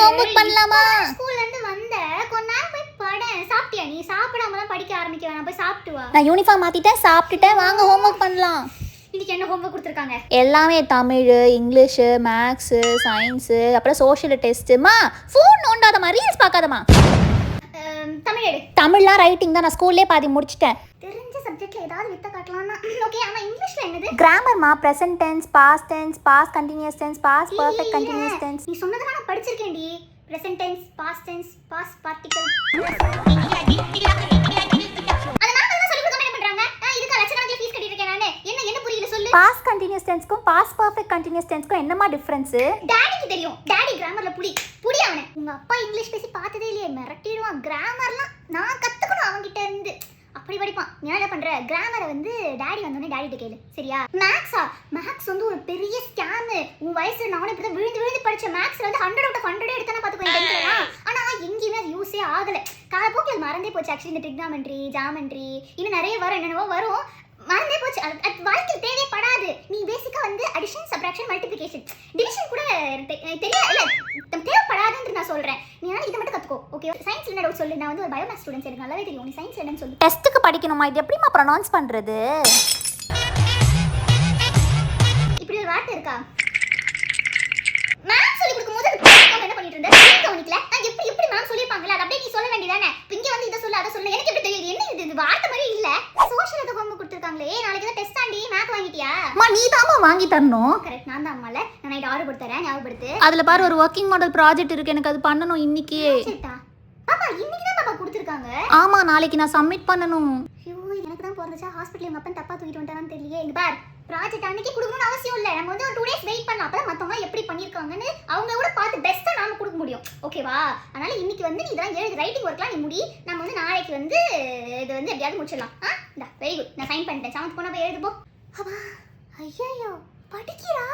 Homework பண்ணலாமா? ஸ்கூல்ல இருந்து வந்த கொஞ்ச நேரம் போய் பட. சாப்பிட்டியா நீ? சாப்பிடாம தான் படிக்க ஆரம்பிக்க வேணாம். போய் சாப்பிட்டு வா. நான் யூனிஃபார்ம் மாத்திட்டேன், சாப்பிட்டுட்டேன், வாங்க ஹோம்வொர்க் பண்ணலாம். இன்னைக்கு என்ன ஹோம்வொர்க் கொடுத்துருக்காங்க? எல்லாமே தமிழ், இங்கிலீஷு, மேக்ஸு, சயின்ஸு, அப்புறம் சோஷியல் டெஸ்ட்டுமா. ஃபோன் நோண்டாதமா, ரீல்ஸ் பார்க்காதமா. தமிழ் எடு. தமிழ்லாம் ரைட்டிங் தான், நான் ஸ்கூல்லே பாதி முடிச்சிட்டேன். தெரிஞ்ச சப்ஜெக்ட்ல ஏதாவது வித்த காட்டலாம்னா ஓகே. ஆனா இங்கிலீஷ்ல என்னது? கிராமர்மா, present tense, past tense, past continuous tense, past perfect continuous tense. நீ சொன்னதெல்லாம் நான் படிச்சிருக்கேன்டி. Present tense, past tense, past particle. அத நான் தான் சொல்லி கொடுக்காம என்ன பண்றாங்க? இதுக்கு லட்சக்கணக்கில் ஃபீஸ் கட்டிட்டு இருக்கேன் நானு. என்ன புரியல சொல்லு. பாஸ்ட் கண்டினியூஸ் டென்ஸ்க்கும் பாஸ்ட் பர்ஃபெக்ட் கண்டினியூஸ் டென்ஸ்க்கும் என்னமா டிஃபரன்ஸ்? டாடிக்கு தெரியும். டாடி கிராமர்ல புடி அவனே. உங்க அப்பா இங்கிலீஷ் பேசி பார்த்ததே இல்லையே, மிரட்டிடுவான். கிராமர்லாம் நான் கத்துக்கணும் அவன்கிட்ட இருந்து. அப்படி படிப்பான். நீ என்ன பண்ற? கிராமரை வந்து டாடி வந்தோடனே டாடிட்ட கேளு, சரியா? மேக்ஸ் வந்து ஒரு பெரிய ஸ்கேம். உன் வயசுல நானும் இப்பதான் விழுந்து படிச்ச மேக்ஸ்ல வந்து 100 out of 100 எடுத்தானே பாத்துக்கோ. ஆனா எங்கேயுமே அது யூஸே ஆகல. காலப்போக்கில் அது மறந்தே போச்சு. ஆக்சுவலி இந்த ட்ரிக்னாமெட்ரி, ஜாமெட்ரி இன்னும் நிறைய வரும், என்னென்னவோ வரும், மறந்தே போச்சு. அது வாழ்க்கையில் தேவைப்படாது. நீ பேசிக்கா வந்து அடிஷன், சப்ராக்ஷன், மல்டிப்ளிகேஷன், டிவிஷன் கூட தெரியாது இல்ல, தேவைப்படாதுன்னு நான் சொல்றேன். நீ இதை மட்டும் கத்துக்கோ, ஓகே? சயின்ஸ்ல என்ன டவுட் சொல்லு. நான் வந்து ஒரு பயோமேத்ஸ் ஸ்டூடெண்ட், எனக்கு நல்லாவே தெரியும். நீ சயின்ஸ் என்னன்னு சொல்லு. டெஸ்ட்டுக்கு படிக்கணுமா? இது எப்படிமா ப்ரொனவுன்ஸ் பண்றது? இப்படி ஒரு வார்த்தை இருக்கா? மேம் சொல்லி கொடுக்கும்போது என்ன பண்ணிட்டு இருந்த? கவனிக்கல. நான் எப்படி மேம் சொல்லிருப்பாங்கல, அது அப்படியே நீ சொல்ல வேண்டியதானே. இங்க வந்து இத சொல்ல, அத சொல்ல, எனக்கு எப்படி தெரியும்? என்ன இது வார்த்தை மாதிரி இல்ல. சோஷியல் எத ஹோம்வொர்க் கொடுத்திருக்காங்களே, நாளைக்கு தான் டெஸ்ட் ஆண்டி. மேத் வாங்கிட்டியா? அம்மா நீ தான்மா வாங்கி தரணும். கரெக்ட், நான் தான் அம்மால. நான் நைட் ஆர்டர் போட்டு தரேன், ஞாபகப்படுத்து. அதுல பாரு ஒரு ஒர்க்கிங் மாடல் ப்ராஜெக்ட் இருக்கு, எனக்கு அது பண்ணனும் இன்னைக்கு. சரிடா பாப்பா, இன்னைக்கு தான் பாப்பா கொடுத்திருக்காங்க. ஆமா, நாளைக்கு நான் சப்மிட் பண்ணனும். ஐயோ, எனக்கு தான் போறதுச்சா ஹாஸ்பிடல்ல உங்க அப்பா தப்பா தூக்கிட்டு வந்தானு தெரியலையே. இங்க பார், ப்ராஜெக்ட் அன்னைக்கு கொடுக்கணும்னு அவசியம் இல்ல. நம்ம வந்து ஒரு 2 days வெயிட் பண்ணலாம். அப்பதான் மத்தவங்க எப்படி பண்ணிருக்காங்கன்னு அவங்க கூட பார்த்து பெஸ்ட்டா நாம கொடுக்க முடியும், ஓகேவா? அதனால இன்னைக்கு வந்து நீ இதெல்லாம் எழுதி ரைட்டிங் ஒர்க்லாம் நீ முடி. நம்ம வந்து நாளைக்கு வந்து இது வந்து எப்படியாவது முடிச்சிடலாம். இந்தா வெரி குட், நான் சைன் பண்ணிட்டேன். 7th போனா போய் எழுது போ. அப்பா ஐயோ படிக்கிறா.